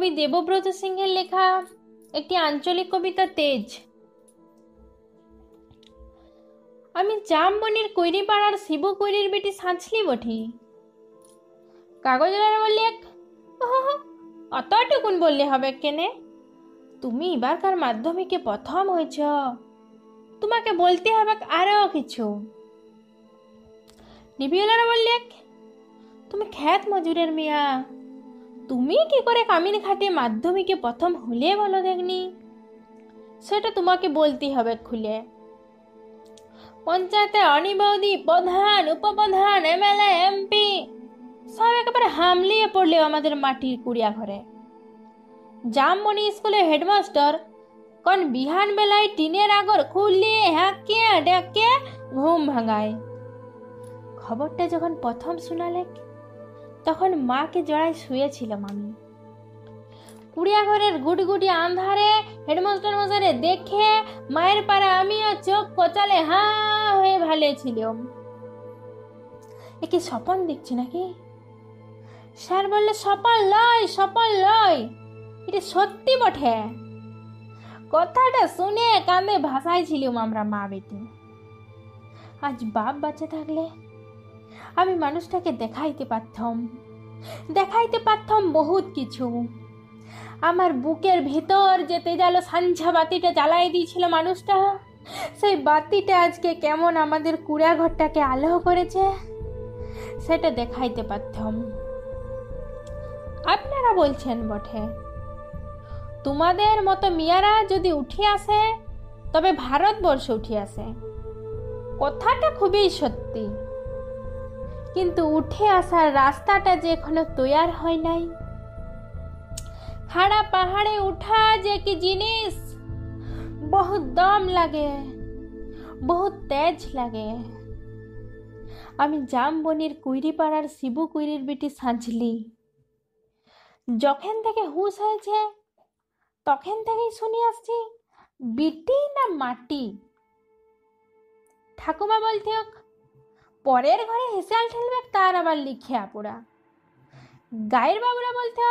কবি দেবব্রত সিংহের লেখা একটি আঞ্চলিক কবিতা তেজ। আমি জামবনির কৈরিপাড়ার শিব কৈরির বেটি সাঁচলি বটি। কাগজওয়ালা বললে অতটুকুন বললে হবে কেনে? তুমি এবারকার মাধ্যমিকে প্রথম হয়েছ, তোমাকে বলতে হবে আরো কিছু। ডিবিওয়ালা বললে তুমি খ্যাত মজুরের মিয়া, তুমি কি করে কামিন খাটে মাধ্যমিকে প্রথম হলে বলো দেখনি? সেটা তোমাকে বলতে হবে খুলে। পঞ্চায়েতে অনি বৌদি, প্রধান, উপপ্রধান, এমএলএ, এমপি সব একেবারে হামলিয়ে পড়লে আমাদের মাটির কুড়িয়া ঘরে। জামবনি স্কুলে হেডমাস্টার কোন বিহান বেলায় টিনের আগর খুলিয়ে হাঁকিয়ে ডাকিয়ে ঘুম ভাঙায়। খবরটা যখন প্রথম শোনালে তখন মাকে জড়ায় শুয়েছিলাম আমি। কুড়িয়া ঘরের গুটগুটি আন্ধারে হেডমাস্টার মশাইরে দেখে মায়ের পাড়া আমিও চোখ কচালে হা হয়ে ভালেছিলাম। এ কি স্বপন দেখছি নাকি? স্যার বললে স্বপন লয়, এটা সত্যি বটে। কথাটা শুনে কান্দে ভাসাইছিলাম আমরা মা বেটি। আজ বাপ বাঁচে থাকলে আমি মানুষটাকে দেখাইতে পারতাম বহুত কিছু। আমার বুকের ভিতর যে তেজালো সাঞ্ঝা বাতিটা জ্বালাই দিয়েছিল মানুষটা, সেই বাতিটা আজকে কেমন আমাদের কুড়া ঘরটাকে আলো করেছে সেটা দেখাইতে পারতাম। আপনারা বলছেন বটে, তোমাদের মতো মিয়ারা যদি উঠে আসে তবে ভারতবর্ষ উঠে আসে। কথাটা খুবই সত্যি, কিন্তু উঠে আসার রাস্তাটা যে এখনো তৈয়ার হয় নাই। খাড়া পাহাড়ে উঠা যে কি জিনিস, বহুত দম লাগে, বহুত তেজ লাগে। আমি জামবনির কৈরিপাড়ার শিবু কৈরির বেটি সাঁচলি। যখন থেকে হুঁশ হয়েছে তখন থেকেই শুনে আসছি বিটি না মাটি। ঠাকুমা বলতে পরের ঘরে হিসাল ঠেলবে তার আবার লিখিয়া পড়া। গায়ের বাবুরা বলতে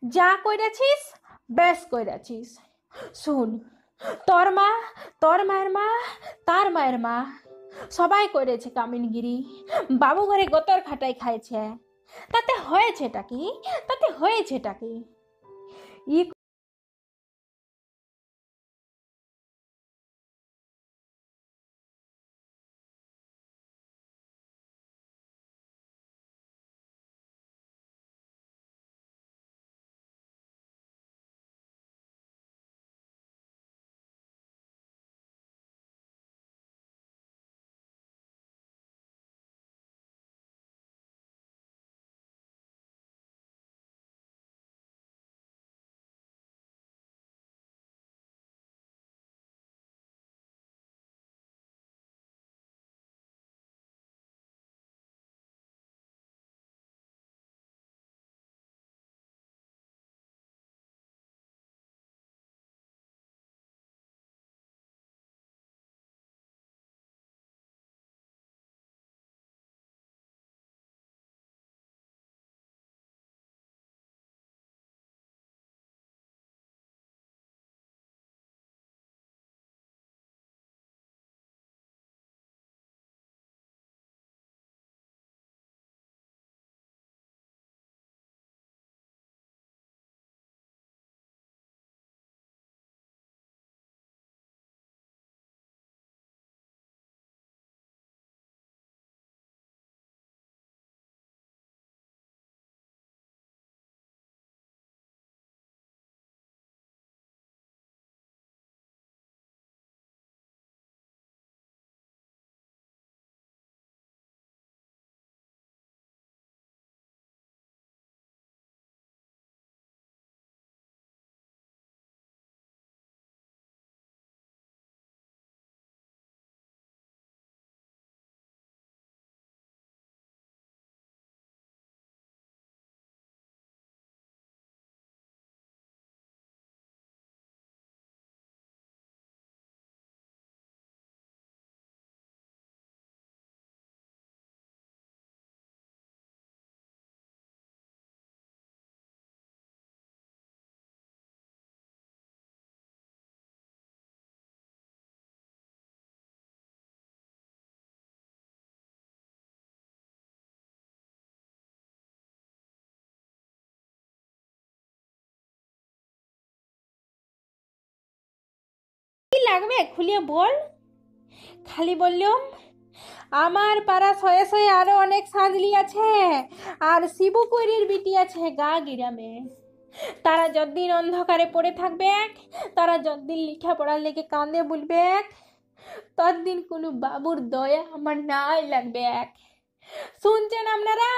যা কইরাছিস বেশ কইরাছিস। শুন, তোর মা, তোর মায়ের মা, তার মায়ের মা সবাই করেছে কামিনগিরি, বাবু ঘরে গোতর খাটাই খাইছে। তাতে হয়েছেটা কি? তাতে হয়েছেটা কি? ই কি লাগবে খুলিয়ে বল। খালি বললাম আমার পাড়া শয়ে শয়ে আরো অনেক সাঁজলি আছে, আর শিবু কৈরির বিটি আছে গা গিরামে। তারা যতদিন অন্ধকারে পড়ে থাকবে, তারা যতদিন লেখাপড়ার লেগে কান্দে বলবে, ততদিন কোনো বাবুর দয়া আমার নাই লাগবে। শুনছেন আপনারা?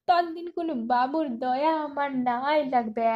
ততদিন কোনো বাবুর দয়া আমার নাই লাগবে।